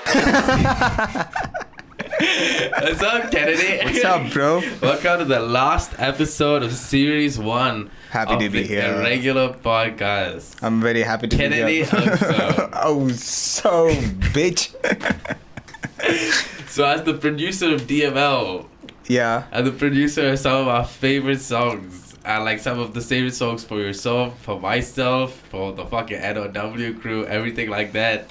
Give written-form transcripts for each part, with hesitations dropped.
What's up, Kennedy? What's up, bro? Welcome to the last episode of Series 1 Happy of to be the here. Irregular podcast. I'm very happy to be here. Kennedyoso. Oh, so bitch. So as the producer of DML Yeah. and the producer of some of our favorite songs, and like some of the favorite songs for yourself, for myself, for the fucking N.O.W. crew, everything like that.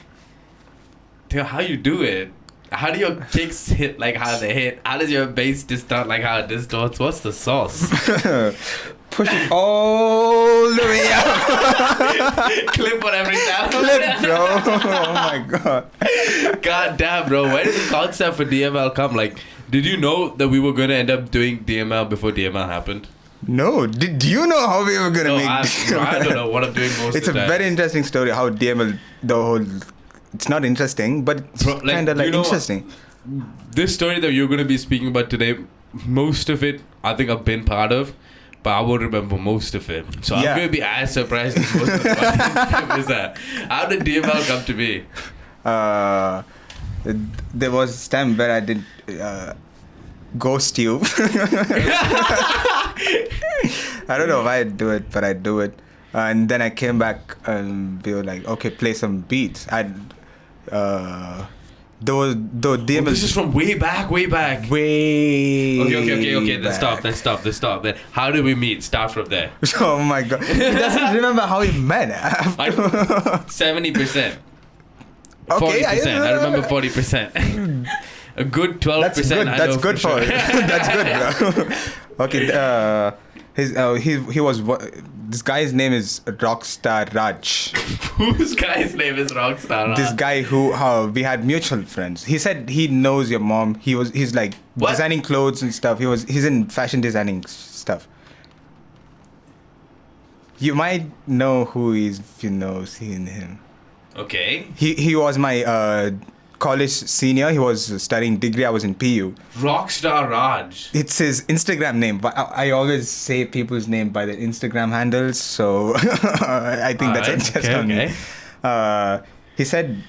Tell how you do it. How do your kicks hit like how they hit? How does your bass distort like how it distorts? What's the sauce? Push it all the way up. Clip on every sound. Clip, bro. Oh my god. God damn, bro. Where did the concept for DML come? Like, did you know that we were going to end up doing DML before DML happened? No. Did you know how we were going to No, make I don't know what I'm doing most It's of a the time. very interesting story how DML, the whole... It's not interesting, but it's Bro, like, kind of like you know, interesting. This story that you're going to be speaking about today, most of it, I think I've been part of, but I won't remember most of it. So I'm Yeah. going to be as surprised as most of the audience is that. How did DML come to be? There was this time where I did ghost you. I don't know why I do it, but I do it. And then I came back and we were like, okay, play some beats. Though DML. This is from way back. way. Okay. Let's back. stop. Then how did we meet? Start from there. Oh my god. He doesn't remember how we met. 70%. 40%. Okay, I remember 40%. A good 12%. That's good. I That's know good for sure. it. That's good, bro. Okay. He was. This guy's name is Rockstar Raj. Whose guy's name is Rockstar? This guy who we had mutual friends. He said he knows your mom. He's like What? designing clothes and stuff. He's in fashion designing stuff. You might know who he is if you seen him. Okay. He was my college senior. He was studying degree. I was in PU. Rockstar Raj. It's his Instagram name, but I always say people's name by their Instagram handles, so I think that's Alright, just okay, on me. okay. He said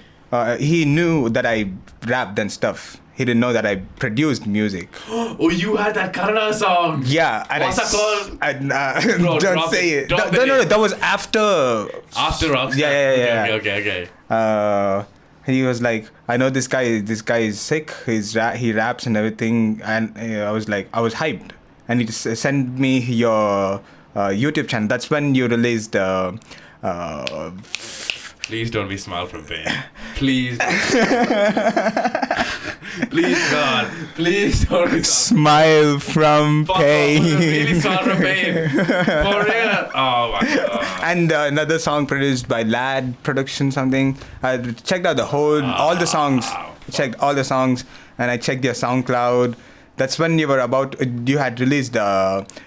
he knew that I rapped and stuff. He didn't know that I produced music. Oh, you had that Kannada song. Yeah, and What's that called? Bro, don't drop say it, it. drop No, it. no, that was after. After Rockstar. Yeah. Okay. He was like, I know this guy is sick. He raps and everything, and I was hyped. And he just sent me your YouTube channel. That's when you released. Please don't be Smile from Pain. Please. Please, God. Please don't be Smile from Fuck pain. off, really Smile from Pain. For real. Oh my God. And another song produced by Lad Production something. I checked out all the songs. Checked all the songs, and I checked your SoundCloud. That's when you had released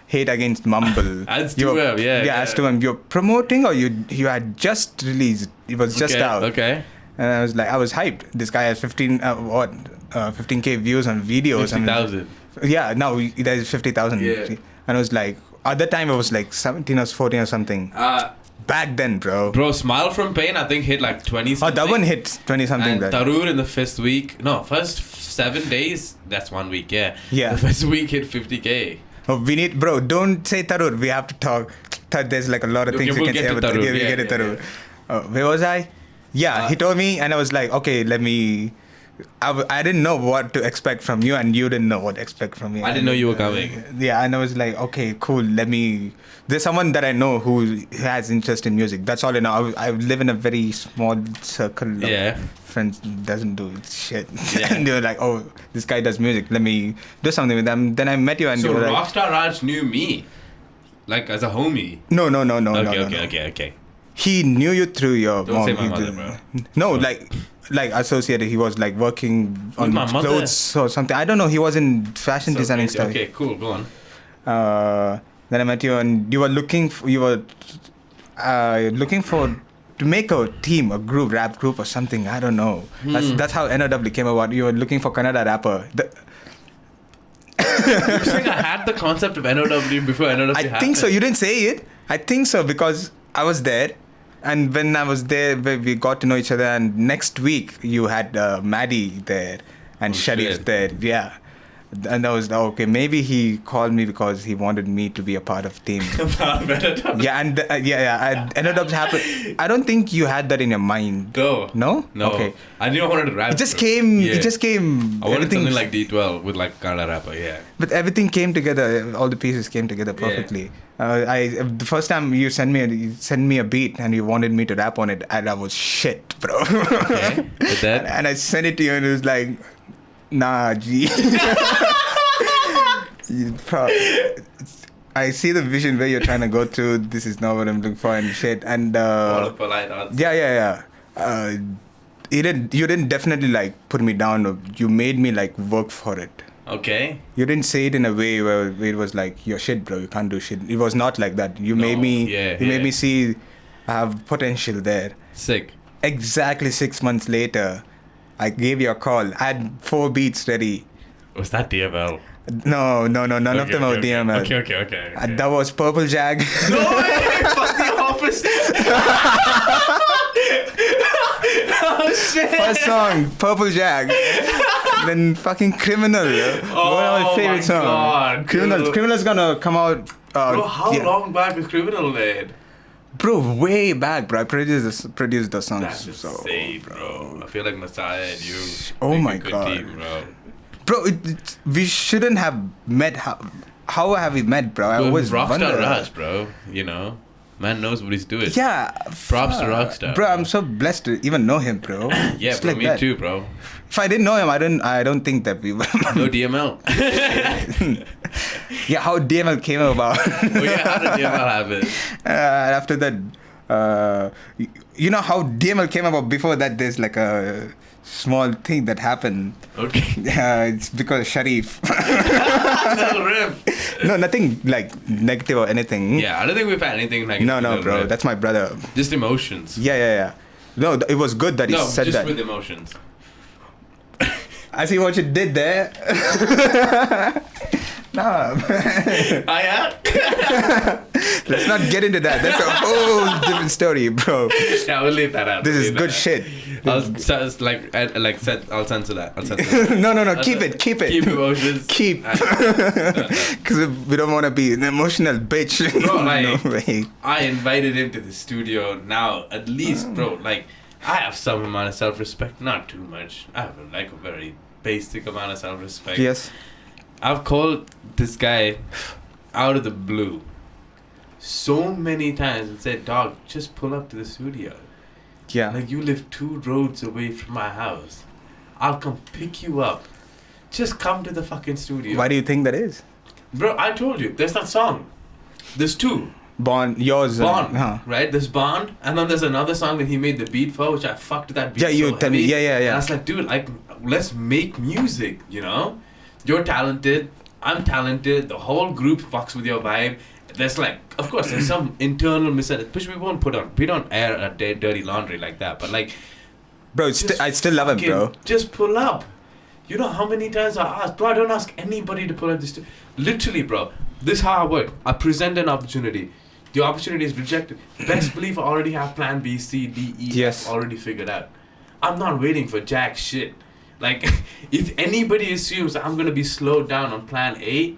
Hate Against Mumble. As 2M, yeah. Yeah, as 2M. You're promoting, or you had just released. It was just out. Okay. And I was hyped. This guy has 15K views on videos. 50,000. Yeah, now it has 50,000. Yeah. And I was like, at that time it was like 17 or 14 or something. Back then, bro. Bro, Smile from Pain, I think hit like 20 Oh, something. that one hit 20 something. And Tarur in the first 7 days, that's 1 week, yeah. Yeah. The first week hit 50K. Oh, bro, don't say Tarur. We have to talk. There's like a lot of Okay, things we'll we can get say to about Tarur. Tarur. Yeah, Get to yeah, Tarur. Where was I? Yeah, he told me, and I was like, okay, let me. I didn't know what to expect from you, and you didn't know what to expect from me. I didn't know you were coming. Yeah, and I was like, okay, cool. There's someone that I know who has interest in music. That's all I know. I live in a very small circle of friends who doesn't do shit. Yeah. And they were like, oh, this guy does music. Let me do something with them. Then I met you, and So you were like, Rockstar Raj knew me, like as a homie. No. Okay. He knew you through your Don't mom. say my mother, bro. No, like associated. He was like working on my mother? clothes or something. I don't know. He was in fashion designing crazy. stuff. Okay, cool. Go on. Then I met you, and you were looking for to make a team, a rap group or something. I don't know. That's how N.O.W came about. You were looking for Kannada rapper. You're saying I had the concept of N.O.W before N.O.W happened? I think so. You didn't say it. I think so because I was there. And when I was there, we got to know each other. And next week, you had Maddie there and Sharif shit. there. Yeah. And I was like, okay, maybe he called me because he wanted me to be a part of team. Yeah, and N.O.W happened. I don't think you had that in your mind. No. No? No. Okay. I knew I wanted to rap. It just bro. came. Yeah. It just came. I wanted something like D12 with like Kannada rapper. Yeah. But everything came together. All the pieces came together perfectly. The first time you sent me a beat and you wanted me to rap on it, and I was shit, bro. Okay. With that. And I sent it to you, and it was like, nah, G. I see the vision where you're trying to go to. This is not what I'm looking for and shit. And All the polite answers. yeah. You didn't definitely like put me down. You made me like work for it. Okay. You didn't say it in a way where it was like, you're shit, bro. You can't do shit. It was not like that. You made me. Made me see I have potential there. Sick. Exactly 6 months later, I gave you a call. I had 4 beats ready. Was that DML? No, none of them were DML. Okay. That was Purple Jag. No way! Fuck the office! Oh shit! First song, Purple Jag. Then fucking Criminal. One of my favorite songs. God, Criminal's gonna come out. Bro, how long back was Criminal made? Bro, way back, bro. I produced the songs. That's insane, bro. I feel like Messiah and you. Oh make my a good God. team, bro. Bro, we shouldn't have met. How have we met, bro? I always Rockstar wonder. Raj, bro. You know, man knows what he's doing. Yeah. Props to fuck. Rockstar. Bro, I'm so blessed to even know him, bro. Yeah, Just bro, like me that. too, bro. If I didn't know him, I don't think that we were. No DML. Yeah, how DML came about. Oh yeah, how did DML have it? After that, you know how DML came about. Before that, there's like a small thing that happened. Okay. It's because of Sharif. Little rip. No, nothing like negative or anything. Yeah, I don't think we've had anything negative. No, bro. Rip. That's my brother. Just emotions. Yeah. No, it was good that he said just that. with emotions. I see what you did there. Nah. I am. Let's not get into that. That's a whole different story, bro. Yeah, we'll leave that out. This We'll is leave good that shit. I'll censor that. I'll censor that. No. Keep it. Keep emotions. Keep. No. Because we don't want to be an emotional bitch. Bro, No way. I invited him to the studio now. At least, bro, like, I have some amount of self-respect. Not too much. I have like a very basic amount of self-respect. Yes. I've called this guy out of the blue so many times and said, dog, just pull up to the studio. Yeah. Like, you live 2 roads away from my house. I'll come pick you up. Just come to the fucking studio. Why do you think that is? Bro, I told you, there's that song. There's 2. Yours. Bond, right? There's Bond, and then there's another song that he made the beat for, which I fucked that beat Yeah, you so tell me. heavy. Yeah. And I was like, dude, like, let's make music, you know? You're talented, I'm talented, the whole group fucks with your vibe. There's like, of course, there's some internal misunderstanding, which we don't air a dirty laundry like that, but like, Bro, I still love him, bro. Just pull up. You know how many times I asked, bro, I don't ask anybody to pull up this. Literally, bro, this is how I work. I present an opportunity. The opportunity is rejected. Best believe I already have plan B, C, D, E, F already figured out. I'm not waiting for jack shit. Like, if anybody assumes I'm going to be slowed down on plan A,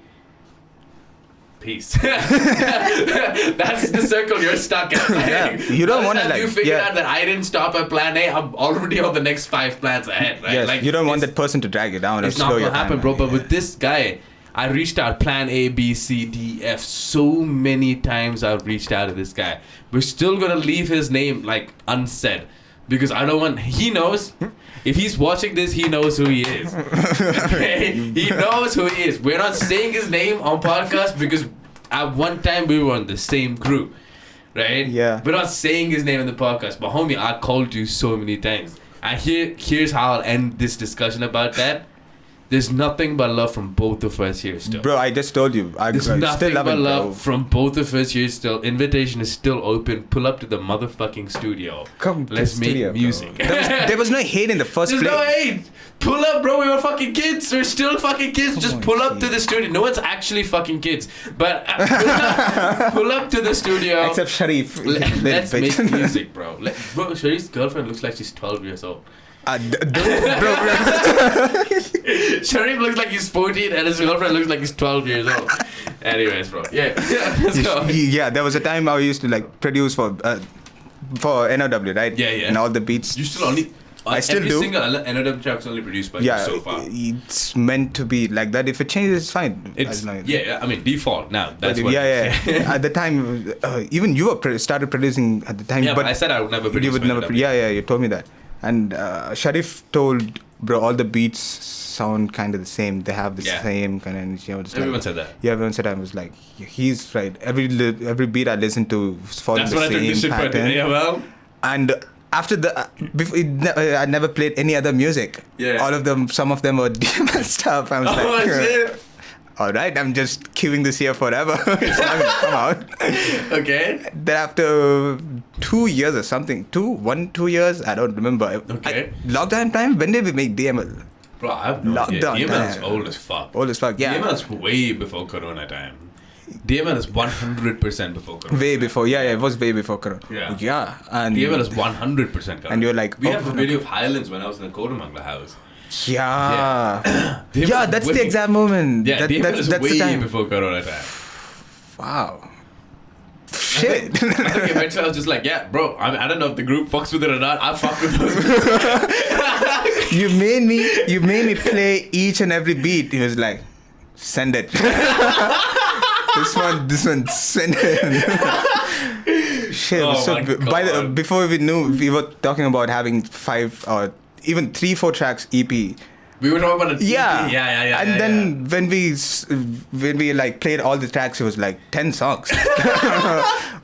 peace. That's the circle you're stuck at. Like, Yeah, you don't want to like. You figured out that I didn't stop at plan A, I'm already on the next 5 plans ahead, right? Yes, like, you don't want that person to drag you down or it's not slow going your to happen, time, bro. man. But Yeah. with this guy, I reached out plan A, B, C, D, F so many times. I've reached out to this guy. We're still going to leave his name like unsaid because I don't want. He knows. If he's watching this, he knows who he is. Okay? He knows who he is. We're not saying his name on podcast because at one time we were on the same crew, right? Yeah. We're not saying his name in the podcast, but homie, I called you so many times. And here's how I'll end this discussion about that. There's nothing but love from both of us here still. Bro, I just told you. There's still nothing love but it, love bro. from both of us here still. Invitation is still open. Pull up to the motherfucking studio. Come to Let's the make studio, bro. music. There was no hate in the first There's place. no hate. Pull up, bro. We were fucking kids. We're still fucking kids. Just on, pull up to kid. the studio. No one's actually fucking kids. But pull up to the studio. Except Sharif. Let's Little bitch. make music, bro. Bro, Sharif's girlfriend looks like she's 12 years old. Bro. Sharif looks like he's 14 and his girlfriend looks like he's 12 years old. Anyways, bro. Yeah. Let's go. Yeah, there was a time I used to like produce for N.O.W, right? Yeah, yeah. And all the beats. You still only... I still every do. single N.O.W track is only produced by you Yeah, so far. it's meant to be like that. If it changes, it's fine. It's, As long as- yeah, I mean, default now. That's what yeah. At the time, even you were started producing at the time. Yeah, but I said I would never produce. you would never. N.O.W. Yeah, you told me that. And Sharif told, bro, all the beats sound kind of the same. They have the same kind of energy. Everyone said that. Yeah, everyone said that. I was like, he's right. Every beat I listen to follows That's the what I took same this shit for. pattern. Yeah, well. And after the before I never played any other music. Yeah. All of them, some of them were DML stuff. I was Oh, like, shit. all right, I'm just queuing this here forever. It's not gonna come out. Okay. Then after 2 years or something, 2 years, I don't remember. Okay. Lockdown time. When did we make DML? Bro, I have no idea. Lockdown DML is time. old as fuck. Old as fuck. Yeah. DML is way before Corona time. DML is 100% before Corona. Way before. Yeah, it was way before Corona. Yeah. Yeah. And DML is 100% Corona. And you're like, we oh, have a video of Highlands when I was in the Kodamangla house. yeah. DML Yeah, is that's way- the exact moment. Yeah, DML is that's the way time. before Corona time. Wow. Shit. I think eventually I was just like, yeah, bro, I don't know if the group fucks with it or not. I fuck with those. You made me play each and every beat. He was like, send it. this one, send it. Shit. Oh so my God. before we knew, we were talking about having 5 or even 3-4 tracks EP. We were talking about a Yeah. yeah. And then when we like played all the tracks, it was like 10 songs.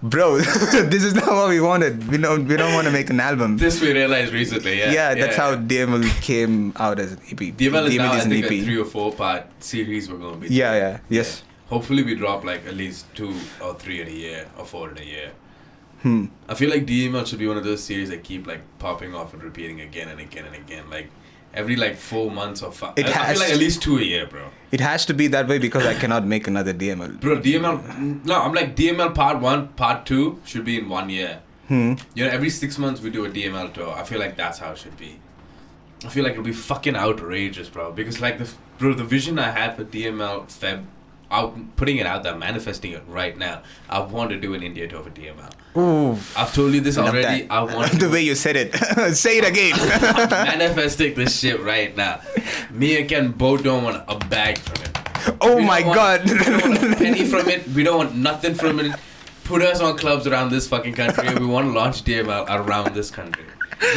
Bro, this is not what we wanted. We don't want to make an album. this we realized recently, yeah. Yeah, that's how DML came out as an EP. DML is now, I an think, a 3 or 4 part series we're going to be Yeah, yes. Hopefully we drop like at least 2 or 3 in a year or 4 in a year. Hmm. I feel like DML should be one of those series that keep like popping off and repeating again and again and again. Like every like 4 months or 5. I feel like at least 2 a year, bro. It has to be that way because I cannot make another DML. Bro, DML, no, I'm like DML part 1, part 2 should be in 1 year. You know, every 6 months we do a DML tour. I feel like that's how it should be. I feel like it'll be fucking outrageous, bro. Because like the vision I had for DML Feb, putting it out there, manifesting it right now. I want to do an India tour for DML. Ooh, I've told you this love already. that. I want the way you said it. Say it again. manifesting this shit right now. Me and Ken both don't want a bag from it. Oh We my don't god. We don't want a penny from it. We don't want nothing from it. Put us on clubs around this fucking country. We want to launch DML around this country.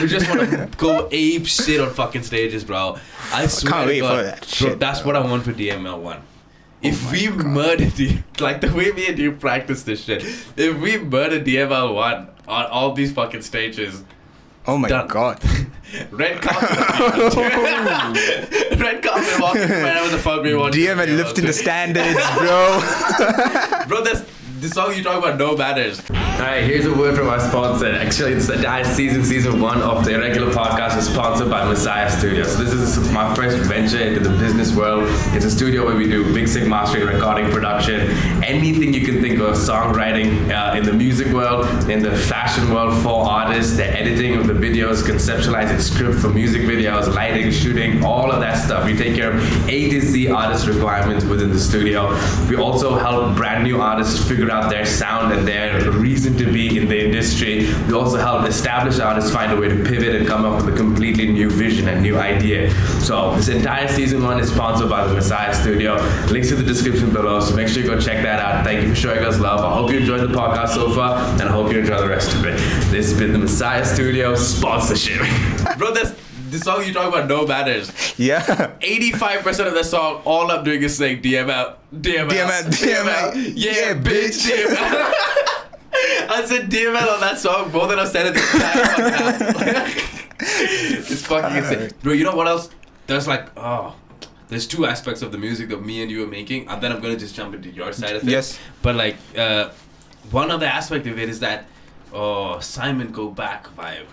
We just want to go ape shit on fucking stages, bro. I swear can't to wait God, for that bro, shit, that's bro. what I want for DML 1. If we murder like the way me and you practice this shit, if we murder DML 1 on all these fucking stages, Oh my done. god. red carpet, red carpet walking wherever the fuck we want. DML lifting the standards, bro. Bro, this song you talk about no matters. Alright, here's a word from our sponsor. Actually, this entire season 1 of the Irregular podcast is sponsored by Messiah Studios. So this is my first venture into the business world. It's a studio where we do mixing, mastering, recording, production, anything you can think of, songwriting, in the music world, in the fashion world for artists, the editing of the videos, conceptualizing script for music videos, lighting, shooting, all of that stuff. We take care of A to Z artist requirements within the studio. We also help brand new artists figure out their sound and their reason to be in the industry. We also help established artists find a way to pivot and come up with a completely new vision and new idea. So this entire season 1 is sponsored by the Messiah Studio. Links in the description below, so make sure you go check that out. Thank you for showing us love. I hope you enjoyed the podcast so far, and I hope you enjoy the rest of it. This has been the Messiah Studio sponsorship. Bro, this song you talk about no matters. Yeah. 85% of the song, all I'm doing is saying DML. Yeah, bitch, DML. I said DML on that song more than I said it this time. It's fucking insane. Bro, you know what else? There's like, there's two aspects of the music that me and you are making, and then I'm gonna just jump into your side of it. Yes. But like, one other aspect of it is that, Simon Go Back vibe.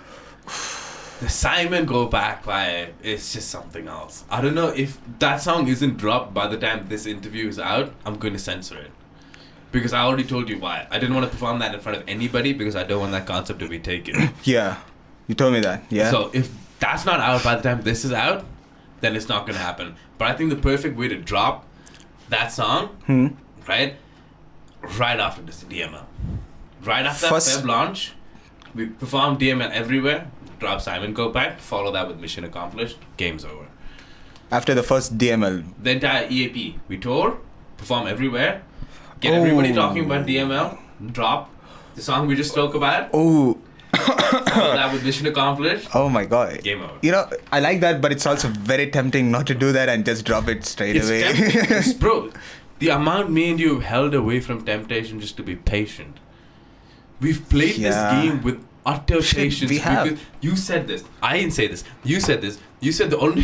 The Simon Go Back vibe is just something else. I don't know if that song isn't dropped by the time this interview is out. I'm going to censor it. Because I already told you why. I didn't want to perform that in front of anybody because I don't want that concept to be taken. Yeah. You told me that. Yeah. So if that's not out by the time this is out, then it's not going to happen. But I think the perfect way to drop that song, right after this DML. Right after that Feb launch, we perform DML everywhere. Drop Simon Go Back, follow that with Mission Accomplished, game's over. After the first DML. The entire EAP, we tour, perform everywhere, get everybody talking about DML, drop the song we just spoke about. Oh. Follow that with Mission Accomplished. Oh my god. Game over. You know, I like that, but it's also very tempting not to do that and just drop it straight away. Bro, the amount me and you held away from temptation just to be patient. We've played this game with utter patience. We have. Because you said this. I didn't say this. You said this. You said the only...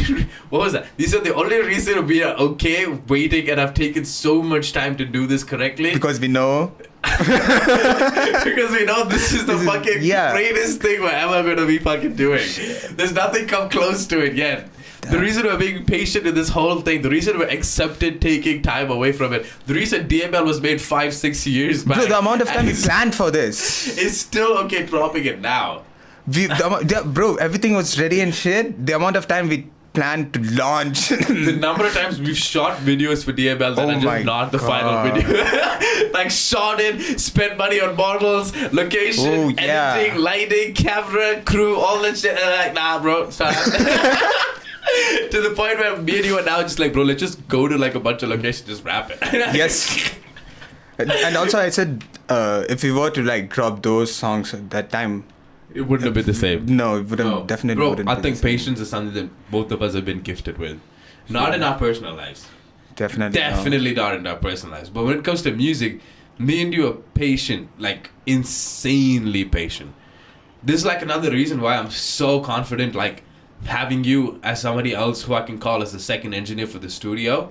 What was that? You said the only reason we are okay waiting and have taken so much time to do this correctly... Because we know... because we know this is the fucking greatest thing we're ever going to be fucking doing. There's nothing come close to it yet. The reason we're being patient in this whole thing, the reason we're accepted taking time away from it, the reason DML was made 5-6 years back. Bro, the amount of time we planned for this. It's still okay dropping it now. Bro, everything was ready and shit. The amount of time we planned to launch. The number of times we've shot videos for DML that are just not the final video. Like shot it, spent money on models, location, editing, lighting, camera, crew, all that shit. And like, nah, bro, stop. To the point where me and you are now just like, bro, let's just go to like a bunch of locations, just wrap it. Yes. And also I said, if we were to like drop those songs at that time, it wouldn't have been the same. No, it wouldn't. Definitely bro, wouldn't. I think patience is something that both of us have been gifted with. Not in our personal lives. Definitely not in our personal lives. But when it comes to music, me and you are patient, like insanely patient. This is like another reason why I'm so confident, like, having you as somebody else who I can call as the second engineer for the studio,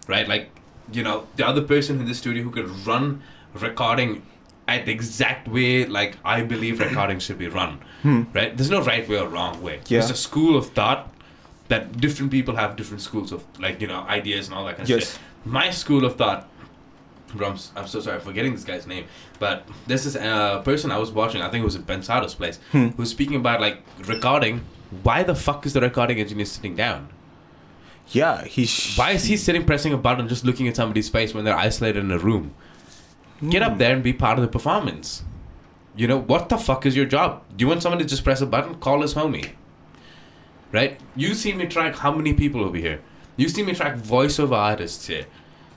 right? Like, you know, the other person in the studio who could run recording at the exact way like I believe recording should be run, right? There's no right way or wrong way. Yeah. There's a school of thought that different people have different schools of, like, you know, ideas and all that kind of shit. My school of thought, I'm so sorry for forgetting this guy's name, but there's this person I was watching, I think it was at Ben Sado's place, who's speaking about like recording. Why the fuck is the recording engineer sitting down? Yeah, why is he sitting pressing a button just looking at somebody's face when they're isolated in a room? Get up there and be part of the performance. You know, what the fuck is your job? Do you want someone to just press a button? Call his homie. Right? You see me track how many people over here. You see me track voiceover artists here.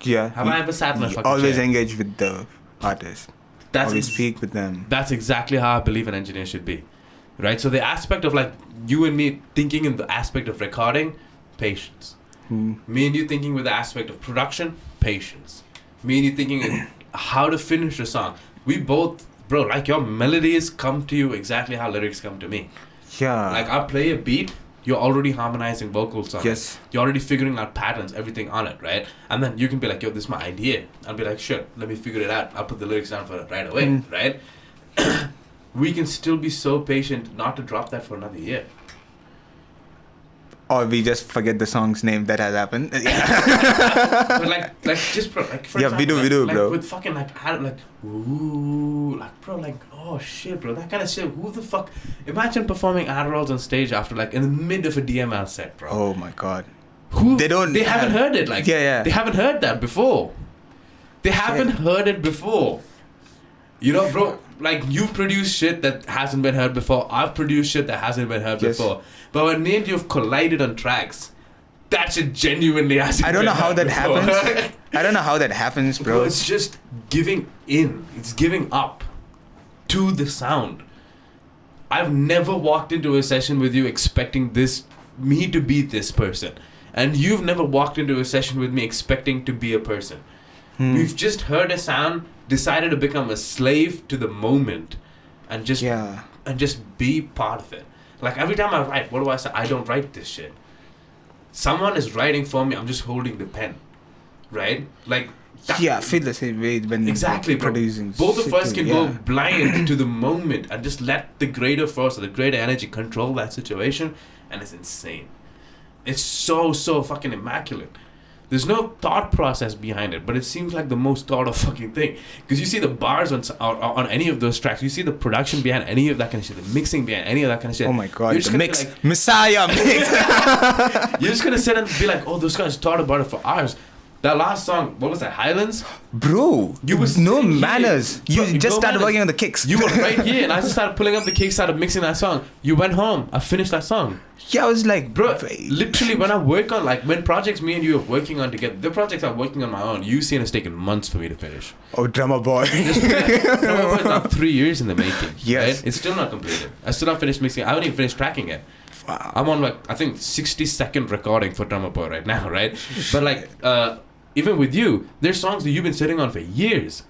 Yeah. Have I ever sat in a fucking always chair? Engage with the artist. Always speak with them. That's exactly how I believe an engineer should be. Right? So the aspect of like you and me thinking in the aspect of recording, patience. Me and you thinking with the aspect of production, patience. Me and you thinking in how to finish a song. We both, bro, like your melodies come to you exactly how lyrics come to me. Yeah. Like I play a beat, you're already harmonizing vocals on it. You're already figuring out patterns, everything on it, right? And then you can be like, yo, this is my idea. I'll be like, sure, let me figure it out. I'll put the lyrics down for it right away, right? We can still be so patient not to drop that for another year. Or we just forget the song's name. That has happened. But like just bro, like for example, we do, like, bro. With fucking like ooh, like bro, like oh shit, bro, that kind of shit. Who the fuck? Imagine performing Adderalls on stage after like in the mid of a DML set, bro. Oh my god. They haven't heard it. Like they haven't heard that before. They haven't heard it before. You know, bro, like you've produced shit that hasn't been heard before. I've produced shit that hasn't been heard before. But when me and you have collided on tracks, that shit genuinely hasn't been heard. I don't know how that happens. I don't know how that happens, bro. It's just giving in. It's giving up to the sound. I've never walked into a session with you expecting me to be this person. And you've never walked into a session with me expecting to be a person. We've just heard a sound, decided to become a slave to the moment, and just be part of it. Like every time I write, what do I say? I don't write this shit. someone is writing for me. I'm just holding the pen, right? Like. I feel the same way when exactly, bro. producing. Both of us can yeah. go blind to the moment and just let the greater force or the greater energy control that situation, and it's insane. It's so fucking immaculate. There's no thought process behind it, but it seems like the most thought of fucking thing. Because you see the bars on any of those tracks, you see the production behind any of that kind of shit, the mixing behind any of that kind of shit. Oh my god, the mix, like, Messiah mix. You're just gonna sit and be like, oh, those guys thought about it for hours. That last song, what was that, Highlands? Bro, you was no manners. Bro, you just started working on the kicks. You were right here, and I just started pulling up the kicks, started mixing that song. You went home, I finished that song. Yeah, I was like, bro, literally when I work on, like, when projects me and you are working on together, the projects I'm working on my own, you've seen it's taken months for me to finish. Oh, Drummer Boy. Drummer Boy is now 3 years in the making. Yes. Right? It's still not completed. I still not finished mixing. I haven't even finished tracking it. Wow. I'm on, like, I think 60-second recording for Drummer Boy right now, right? But, like, even with you, there's songs that you've been sitting on for years.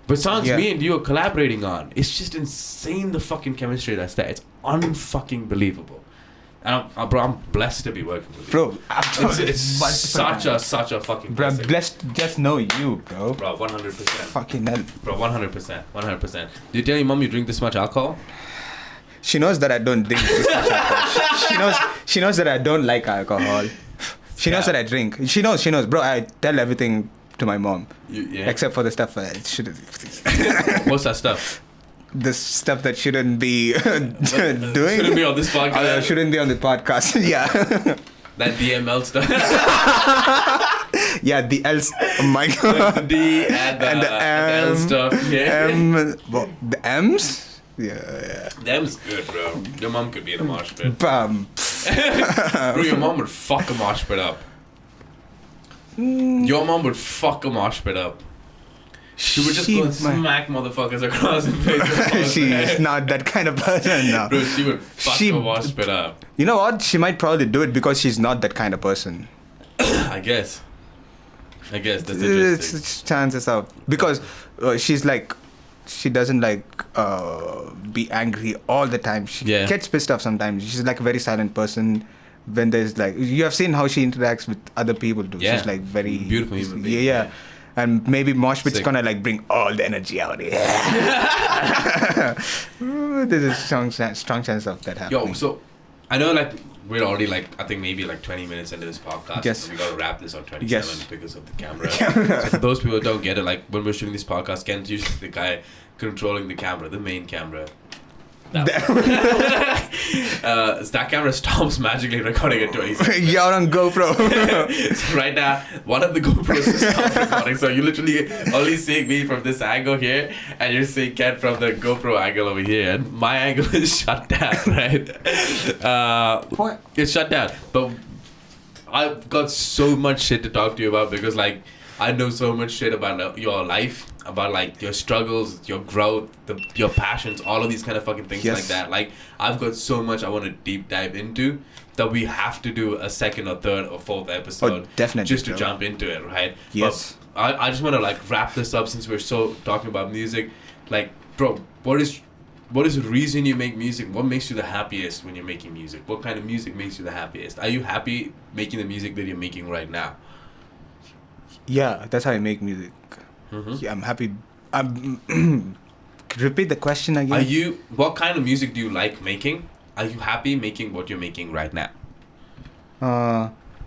But songs me and you are collaborating on, it's just insane the fucking chemistry that's there. It's unfucking believable. And I'm blessed to be working with you. Bro, it's such a fucking bro, blessing. I'm blessed to just know you, bro. Bro, 100%. Fucking hell. Bro, 100%. Do you tell your mom you drink this much alcohol? She knows that I don't drink this much alcohol. She knows that I don't like alcohol. She knows that I drink. She knows. Bro, I tell everything to my mom. Except for the stuff I shouldn't. What's that stuff? The stuff that shouldn't be doing. Shouldn't be on this podcast. Shouldn't be on the podcast. Yeah. That DML stuff. Yeah, the L. Oh my god. The D and the L stuff. Yeah. The M's. Yeah. Them's good, bro. Your mom could be in a mosh pit. Bro, your mom would fuck a mosh pit up. Your mom would fuck a mosh pit up. She would just go and smack motherfuckers across the face. She's not that kind of person now. Bro, she would fuck a mosh pit up. You know what? She might probably do it because she's not that kind of person. I guess that's interesting. It's chances of because she's like. She doesn't like be angry all the time. She gets pissed off sometimes. She's like a very silent person. When there's like you have seen how she interacts with other people too. Yeah. She's like very beautiful human being. Yeah. And maybe mosh pit's gonna like bring all the energy out. There's a strong chance of that happening. Yo, so I know like we're already like I think maybe like 20 minutes into this podcast. Yes. And we gotta wrap this on 27 because of the camera. So for those people who don't get it, like when we're shooting this podcast, Ken's usually the guy controlling the camera, the main camera. That camera stops magically recording at 20 seconds. You're on GoPro. So right now, one of the GoPros is stopped recording. So you're literally only seeing me from this angle here, and you're seeing Ken from the GoPro angle over here. And my angle is shut down, right? What? It's shut down. But I've got so much shit to talk to you about because, like, I know so much shit about your life, about like your struggles, your growth, your passions, all of these kind of fucking things like that. Like I've got so much I want to deep dive into that we have to do a second or third or fourth episode definitely, just to jump into it, right? Yes. But I just want to like wrap this up since we're so talking about music. Like, bro, what is the reason you make music? What makes you the happiest when you're making music? What kind of music makes you the happiest? Are you happy making the music that you're making right now? Yeah, that's how I make music. Mm-hmm. Yeah, I'm happy. Repeat the question again. What kind of music do you like making? Are you happy making what you're making right now?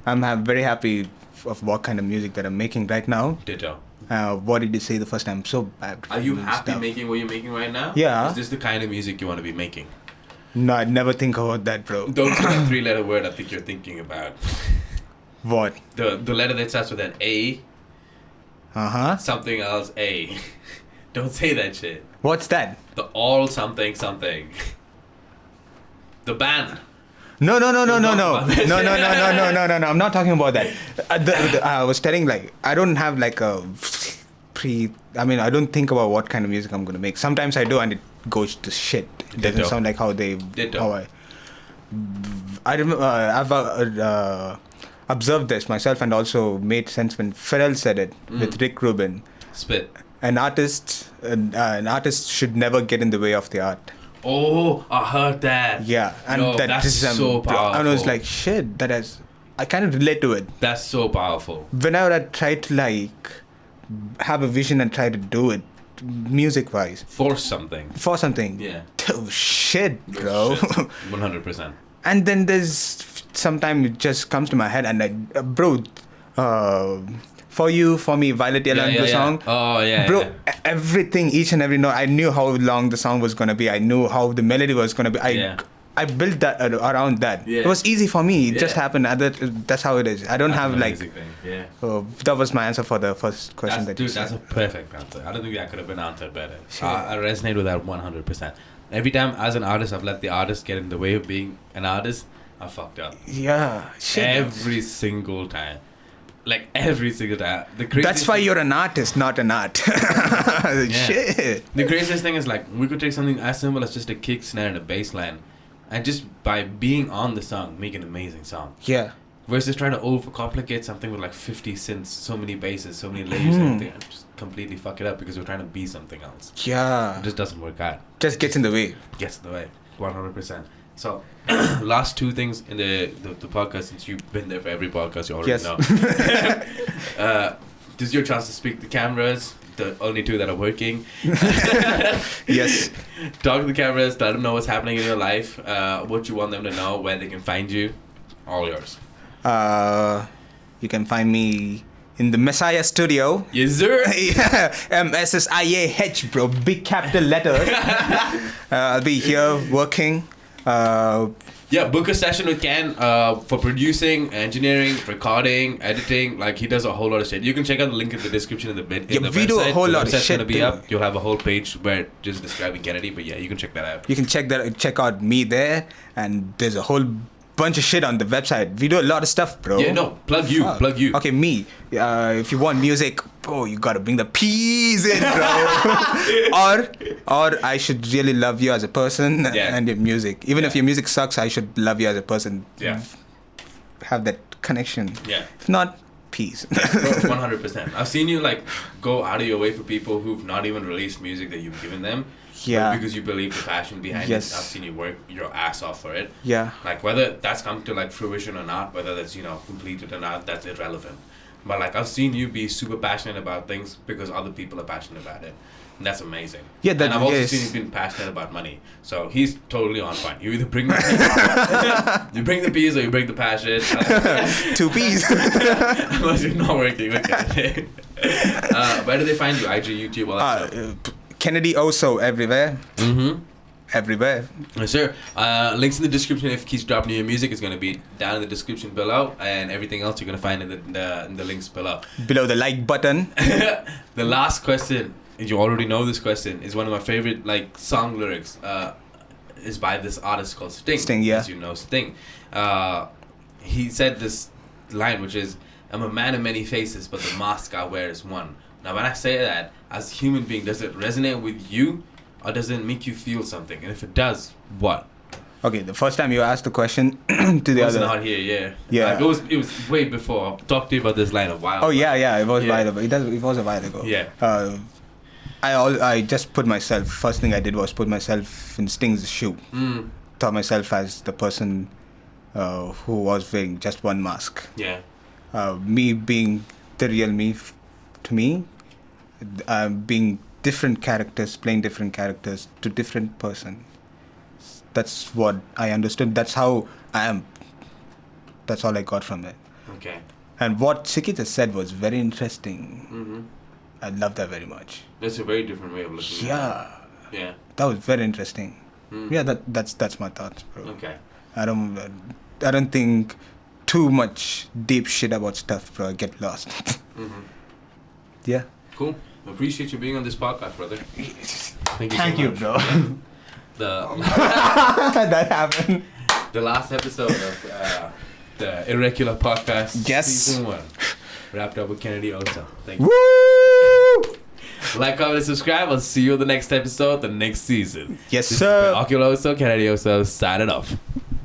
I'm very happy of what kind of music that I'm making right now. Ditto. What did you say the first time? So bad. Are you happy making what you're making right now? Yeah. Is this the kind of music you want to be making? No, I'd never think about that, bro. Don't say the 3-letter word I think you're thinking about. What? The letter that starts with an A. Uh-huh. Something else A. Don't say that shit. What's that? The all something. The band. No. I'm not talking about that. I was telling like I don't have like a I don't think about what kind of music I'm gonna make. Sometimes I do, and it goes to shit. It doesn't sound like how I remember. I've observed this myself, and also made sense when Pharrell said it with Rick Rubin. Spit. An artist should never get in the way of the art. Oh, I heard that. Yeah, and that's so powerful. And I was like, shit, that has I kind of relate to it. That's so powerful. Whenever I try to like have a vision and try to do it, music wise, Force something. for something. Yeah. Oh shit, bro. 100%. And then there's sometimes it just comes to my head and bro, for you, for me, Violet Yellow, the song. Oh yeah. Bro, yeah. everything, each and every note, I knew how long the song was gonna be. I knew how the melody was gonna be. I built that around that. Yeah. It was easy for me. It just Yeah. happened. That's how it is. I don't That's have an like. amazing thing. Yeah. That was my answer for the first question that you That's said. a perfect answer. I don't think that could have been answered better. I resonate with that 100%. Every time as an artist, I've let the artist get in the way of being an artist, I fucked up. Yeah, shit. Every single time. Like every single time. The craziest That's why thing- you're an artist, not an art. Shit. The craziest thing is like we could take something as simple as just a kick snare and a bass line, and just by being on the song, make an amazing song. Yeah. Versus trying to overcomplicate something with like 50 synths, so many basses, so many layers, and everything, and just completely fuck it up because we're trying to be something else. Yeah. It just doesn't work out. Just gets in the way. Gets in the way, 100%. So, last two things in the podcast, since you've been there for every podcast, you already Yes. know. This is your chance to speak to cameras, the only two that are working. Yes. Talk to the cameras, let them know what's happening in your life, what you want them to know, where they can find you. All yours. You can find me in the Messiah Studio. Yes, sir. Yeah, MSSIAH, bro. Big capital letter. I'll be here working. Yeah, book a session with Ken for producing, engineering, recording, editing. Like, he does a whole lot of shit. You can check out the link in the description in the bit. Yeah, we do a whole lot of website's shit, gonna be dude. up. You'll have a whole page where just describing Kennedy. But yeah, you can check that out. You can check out me there, and there's a whole bunch of shit on the website. We do a lot of stuff, bro. Yeah, no, plug you. Okay, me. If you want music, bro, you gotta bring the peas in, bro. or I should really love you as a person and your music. Even if your music sucks, I should love you as a person. Yeah. Have that connection. Yeah. If not, peace. 100%. I've seen you like go out of your way for people who've not even released music that you've given them. Yeah. Because you believe the passion behind Yes. it. I've seen you work your ass off for it. Yeah. Like whether that's come to like fruition or not, whether that's completed or not, that's irrelevant. But like I've seen you be super passionate about things because other people are passionate about it. And that's amazing. Yeah, that and I've also is. seen you being passionate about money. So he's totally on point. You either bring the you bring the peas or you bring the passion. 2 peas. Unless you're not working. Okay. Where do they find you? IG, YouTube, all that stuff. Kennedyoso everywhere. Mm-hmm. Everywhere. Yes, sir. Links in the description. If he's dropping your music, it's gonna be down in the description below, and everything else you're gonna find in the links below. Below the like button. The last question, you already know this question, is one of my favorite like song lyrics. Is by this artist called Sting. Sting, yeah. As you know, Sting. He said this line, which is, "I'm a man of many faces, but the mask I wear is one." Now, when I say that, as a human being, does it resonate with you, or does it make you feel something? And if it does, what? Okay, the first time you asked the question to the I was other. not here, yeah. Yeah. Like, it was way before. I've talked to you about this line a while. Oh yeah, it was Yeah. a while ago. It was a while ago. Yeah. I just put myself. First thing I did was put myself in Sting's shoe. Mm. Thought myself as the person who was wearing just one mask. Yeah. Me being the real me, to me, being different characters, playing different characters to different person. That's what I understood. That's how I am. That's all I got from it. Okay. And what Sikita said was very interesting. Mm-hmm. I love that very much. That's a very different way of looking at Yeah, it. Yeah. that was very interesting. Mm. Yeah, that's my thoughts, bro. Okay. I don't think too much deep shit about stuff, bro. I get lost. Mm-hmm. Yeah. Cool. Appreciate you being on this podcast, brother. Thank you. Thank so you, much. bro. That happened. The last episode of the Irregular podcast, Yes. season 1, wrapped up with Kennedyoso. Thank you. Woo! Like, comment, and subscribe. I'll see you in the next episode, the next season. Yes, This sir. has been Akhil, Kennedyoso, signing off.